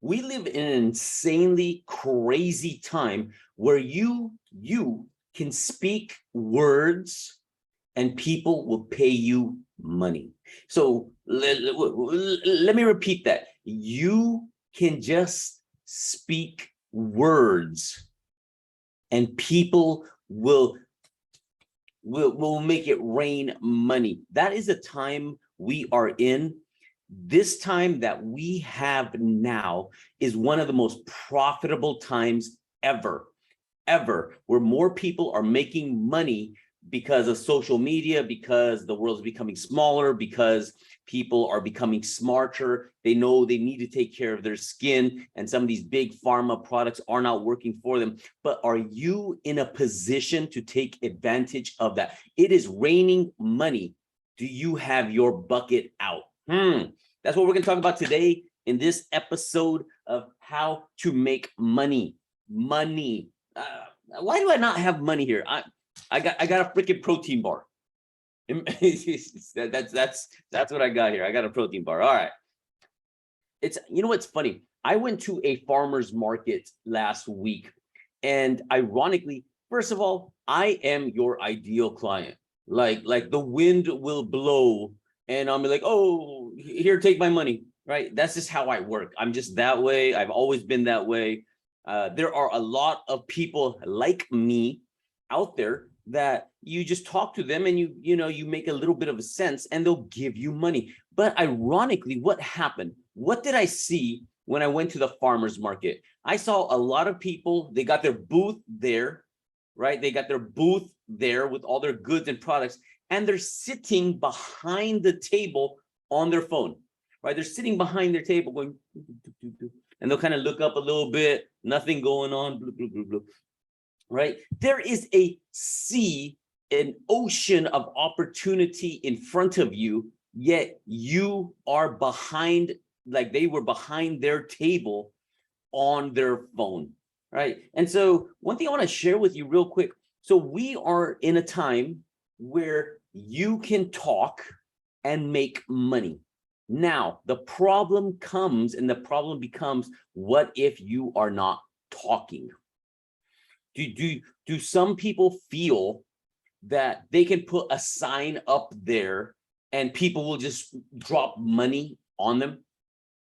We live in an insanely crazy time where you can speak words and people will pay you money. So let me repeat that. You can just speak words and people will make it rain money. That is a time we are in. This time that we have now is one of the most profitable times ever, where more people are making money because of social media, because the world is becoming smaller, because people are becoming smarter. They know they need to take care of their skin, and some of these big pharma products are not working for them. But are you in a position to take advantage of that? It is raining money. Do you have your bucket out? That's what we're going to talk about today in this episode of how to make money. Money. Why do I not have money here? I got a freaking protein bar. That's what I got here. I got a protein bar. All right. It's, you know what's funny? I went to a farmer's market last week, and ironically, first of all, I am your ideal client. Like the wind will blow and I'll be like, oh, here, take my money, right? That's just how I work. I'm just that way. I've always been that way. There are a lot of people like me out there that you just talk to them and you make a little bit of a sense and they'll give you money. But ironically, what happened? What did I see when I went to the farmer's market? I saw a lot of people, they got their booth there, right? They got their booth there with all their goods and products, and they're sitting behind the table on their phone, right? They're sitting behind their table going, and they'll kind of look up a little bit, nothing going on, blah, blah, blah, blah, right? There is a sea, an ocean of opportunity in front of you, yet you are behind, like they were behind their table on their phone, right? And so one thing I want to share with you real quick. So we are in a time where you can talk and make money. Now, the problem comes and the problem becomes, what if you are not talking? Do some people feel that they can put a sign up there and people will just drop money on them,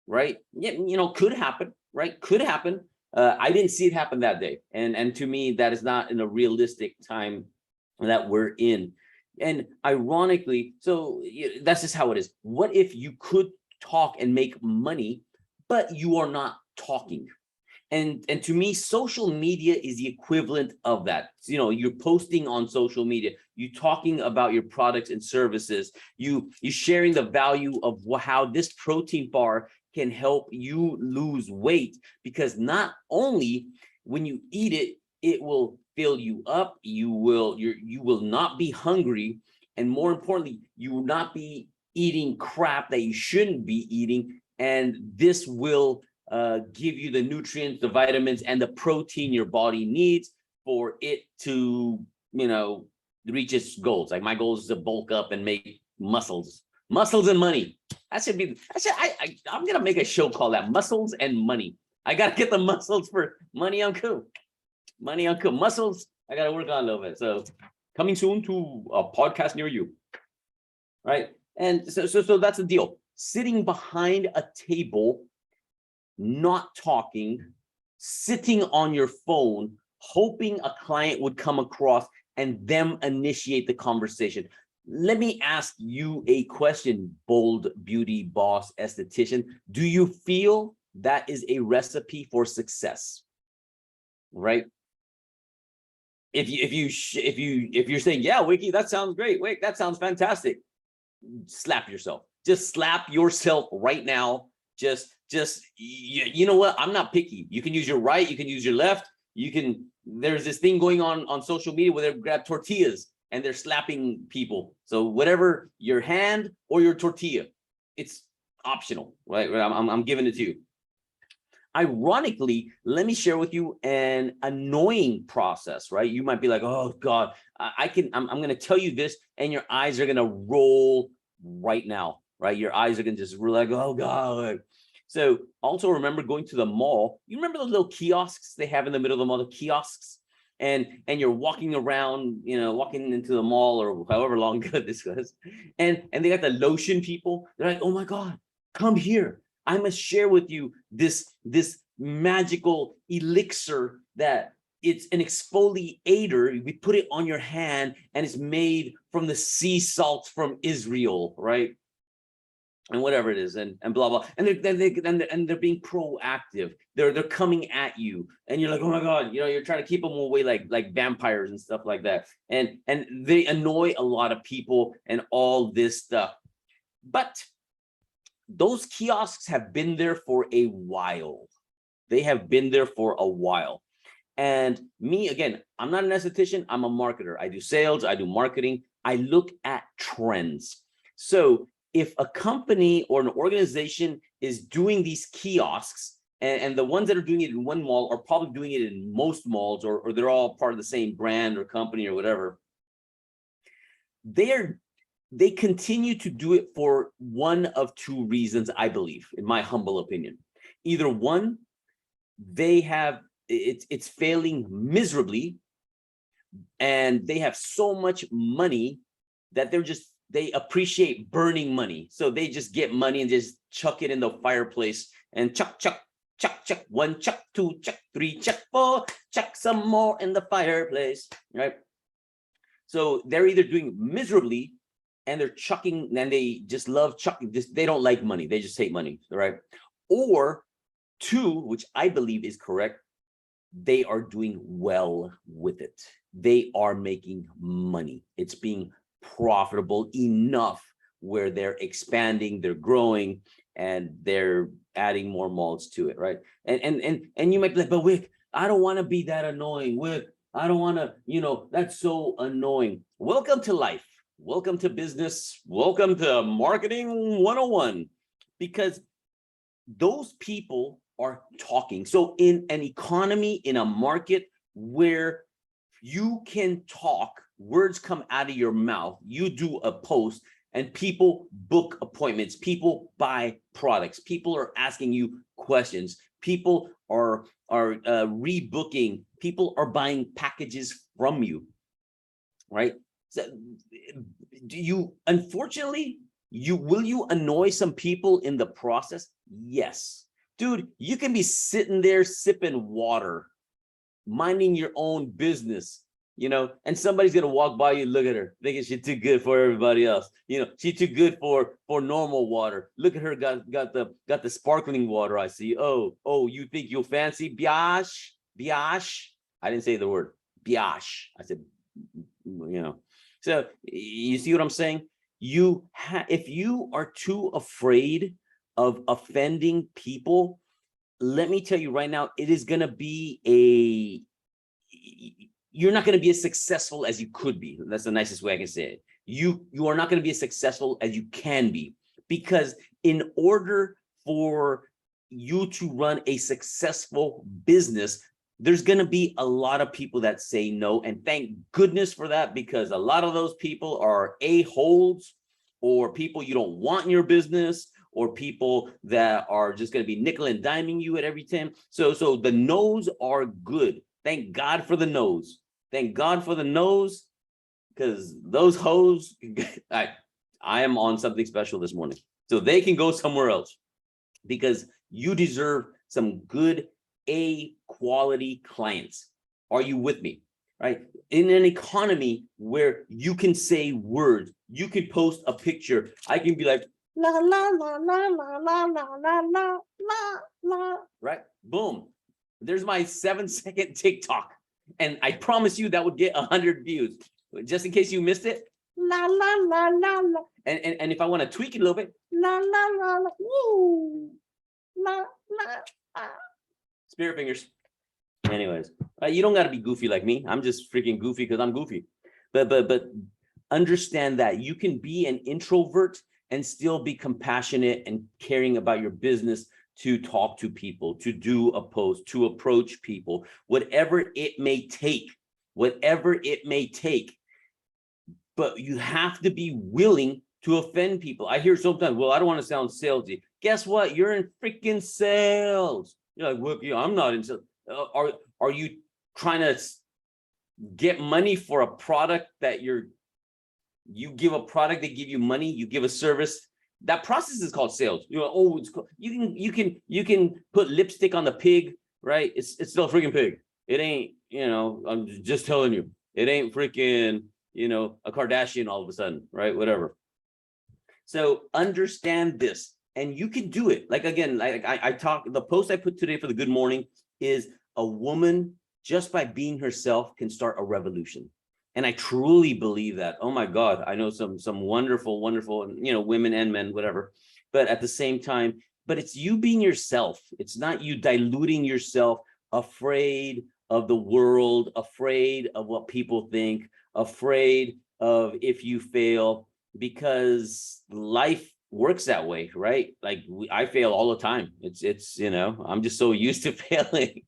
right? Yeah, could happen, right? Could happen. I didn't see it happen that day. And to me, that is not in a realistic time that we're in. And ironically, so that's just how it is. What if you could talk and make money, but you are not talking? And to me, social media is the equivalent of that. You're posting on social media, you talking about your products and services, you sharing the value of how this protein bar can help you lose weight, because not only when you eat it, it will fill you up, you will not be hungry, and more importantly, you will not be eating crap that you shouldn't be eating, and this will give you the nutrients, the vitamins, and the protein your body needs for it to, reach its goals. Like my goal is to bulk up and make muscles and money. I'm gonna make a show called that, Muscles and Money. I gotta get the muscles for money on cool. Money on cool. Muscles, I gotta work on a little bit. So coming soon to a podcast near you. Right. And so that's the deal. Sitting behind a table, not talking, sitting on your phone, hoping a client would come across and them initiate the conversation. Let me ask you a question, bold beauty boss esthetician. Do you feel that is a recipe for success? Right? If you're saying, yeah, Wiki, that sounds great. Wait, that sounds fantastic. Slap yourself. Just slap yourself right now. Just you know what? I'm not picky. You can use your right, you can use your left. There's this thing going on social media where they grab tortillas and they're slapping people. So whatever, your hand or your tortilla, it's optional, right? I'm giving it to you. Ironically, let me share with you an annoying process, right? You might be like, oh God, I'm going to tell you this and your eyes are going to roll right now, right? Your eyes are going to just roll like, oh God. So also remember going to the mall. You remember those little kiosks they have in the middle of the mall, the kiosks? And you're walking around, walking into the mall or however long this was. And they got the lotion people. They're like, oh my God, come here. I must share with you this magical elixir that it's an exfoliator. We put it on your hand and it's made from the sea salt from Israel, right? And whatever it is, and blah blah, and they're being proactive. They're coming at you, and you're like, oh my God, you're trying to keep them away like vampires and stuff like that. And they annoy a lot of people and all this stuff. But those kiosks have been there for a while. They have been there for a while. And me, again, I'm not an esthetician. I'm a marketer. I do sales. I do marketing. I look at trends. So if a company or an organization is doing these kiosks, and the ones that are doing it in one mall are probably doing it in most malls, or they're all part of the same brand or company or whatever, they continue to do it for one of two reasons, I believe, in my humble opinion. Either one, they have it's failing miserably, and they have so much money that they appreciate burning money. So they just get money and just chuck it in the fireplace and chuck, 1, chuck 2, chuck 3, chuck 4, chuck some more in the fireplace, right? So they're either doing miserably and they're chucking, and they just love chucking. They don't like money. They just hate money, right? Or two, which I believe is correct, they are doing well with it. They are making money. It's being profitable enough where they're expanding, they're growing, and they're adding more malls to it, right? And you might be like, but Wick, I don't want to be that annoying. Wick, I don't want to, that's so annoying. Welcome to life. Welcome to business. Welcome to marketing 101. Because those people are talking. So in an economy, in a market where you can talk, words come out of your mouth, you do a post, and people book appointments, people buy products, people are asking you questions, people are rebooking, people are buying packages from you, right? So unfortunately, will you annoy some people in the process? Yes. Dude, you can be sitting there sipping water, minding your own business, and somebody's gonna walk by you, look at her, thinking she's too good for everybody else. She's too good for normal water. Look at her, got the sparkling water. I see. Oh, you think you're fancy? Biash. I didn't say the word biash. I said, So you see what I'm saying? If you are too afraid of offending people, let me tell you right now, it is going to be you're not going to be as successful as you could be. That's the nicest way I can say it. You are not going to be as successful as you can be, because in order for you to run a successful business, there's going to be a lot of people that say no. And thank goodness for that, because a lot of those people are a-holes, or people you don't want in your business, or people that are just going to be nickel and diming you at every time. So the no's are good. Thank God for the no's. Thank God for the no's, because those hoes, I am on something special this morning. So they can go somewhere else, because you deserve some good A quality clients. Are you with me? Right? In an economy where you can say words, you can post a picture. I can be like, la la la la la la la la la la, right? Boom. There's my 7-second TikTok. And I promise you that would get 100 views. Just in case you missed it, la la la la la. And if I want to tweak it a little bit, la la la la, woo, la la la. Spirit fingers. Anyways, you don't got to be goofy like me. I'm just freaking goofy because I'm goofy. But understand that you can be an introvert and still be compassionate and caring about your business, to talk to people, to do a post, to approach people, whatever it may take, But you have to be willing to offend people. I hear sometimes, well, I don't want to sound salesy. Guess what? You're in freaking sales. You're like, well, I'm not in sales. Are you trying to get money for a product that you give a product, they give you money, you give a service? That process is called sales. It's called, you can put lipstick on the pig, right? It's still a freaking pig. It ain't, I'm just telling you, it ain't freaking, a Kardashian all of a sudden, right? Whatever. So understand this, and you can do it. Like, again, like I talk, the post I put today for the Good Morning is a woman just by being herself can start a revolution. And I truly believe that. Oh my God, I know some wonderful, wonderful, women and men, whatever. But at the same time, but it's you being yourself. It's not you diluting yourself, afraid of the world, afraid of what people think, afraid of if you fail, because life works that way, right? Like I fail all the time. It's I'm just so used to failing.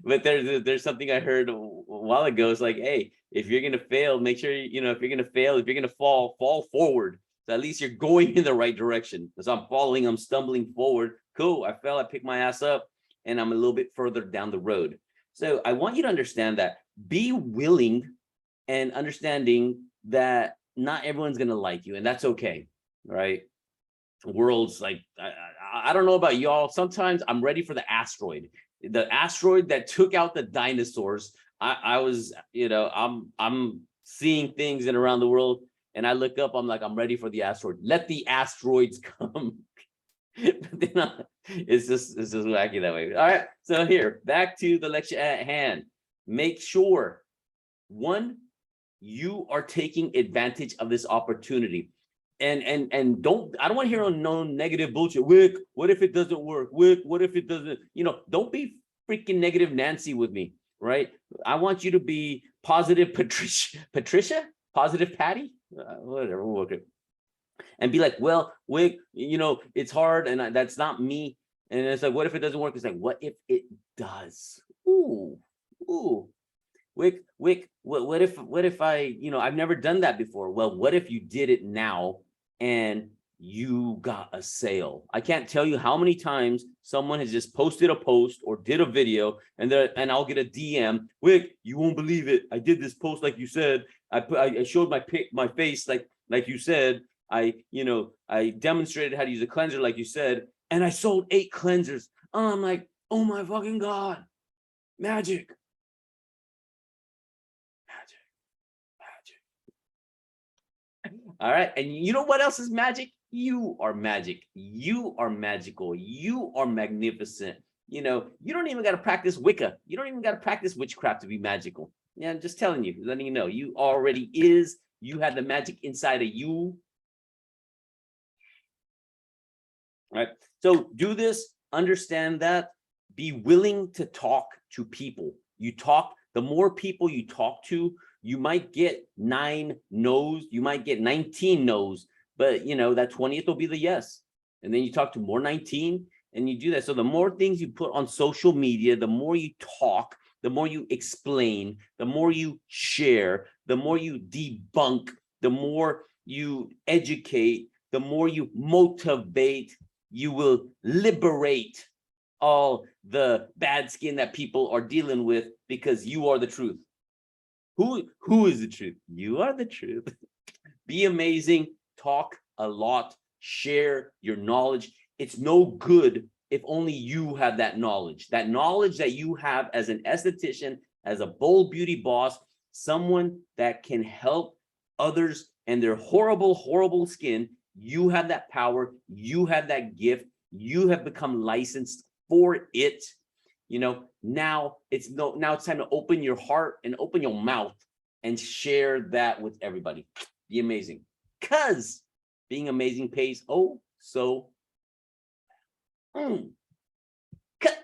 But there's something I heard a while ago. It's like, hey, if you're gonna fail, make sure if you're gonna fail, if you're gonna fall forward. So at least you're going in the right direction. As I'm falling, I'm stumbling forward. Cool, I fell, I picked my ass up, and I'm a little bit further down the road. So I want you to understand that. Be willing and understanding that not everyone's gonna like you, and that's okay, right? World's like, I don't know about y'all. Sometimes I'm ready for the asteroid that took out the dinosaurs. I was, I'm seeing things in around the world, and I look up, I'm like, I'm ready for the asteroid. Let the asteroids come. But then it's just wacky that way. All right, so here, back to the lecture at hand. Make sure, one, you are taking advantage of this opportunity. And I don't want to hear no negative bullshit. Wick, what if it doesn't work? Wick, what if it doesn't? Don't be freaking negative Nancy with me, right? I want you to be positive Patricia, positive Patty, whatever, we'll work it. And be like, well, Wick, it's hard, and that's not me. And it's like, what if it doesn't work? It's like, what if it does? Ooh. Wick, what if I, I've never done that before. Well, what if you did it now and you got a sale? I can't tell you how many times someone has just posted a post or did a video, and I'll get a DM. Wick, you won't believe it. I did this post like you said. I showed my face like you said. I demonstrated how to use a cleanser like you said, and I sold 8 cleansers. I'm like, oh my fucking God, magic. All right. And you know what else is magic? You are magic. You are magical. You are magnificent. You don't even got to practice Wicca. You don't even got to practice witchcraft to be magical. Yeah, I'm just telling you, letting you know, you already is. You have the magic inside of you. All right. So do this, understand that, be willing to talk to people. The more people you talk to, you might get 9 no's, you might get 19 no's, but that 20th will be the yes. And then you talk to more 19 and you do that. So the more things you put on social media, the more you talk, the more you explain, the more you share, the more you debunk, the more you educate, the more you motivate, you will liberate all the bad skin that people are dealing with, because you are the truth. Who is the truth? You are the truth. Be amazing, talk a lot, share your knowledge. It's no good if only you have that knowledge that you have as an esthetician, as a bold beauty boss, someone that can help others and their horrible skin. You have that power, you have that gift, you have become licensed for it. Now it's time to open your heart and open your mouth and share that with everybody. Be amazing, because being amazing pays so cut that.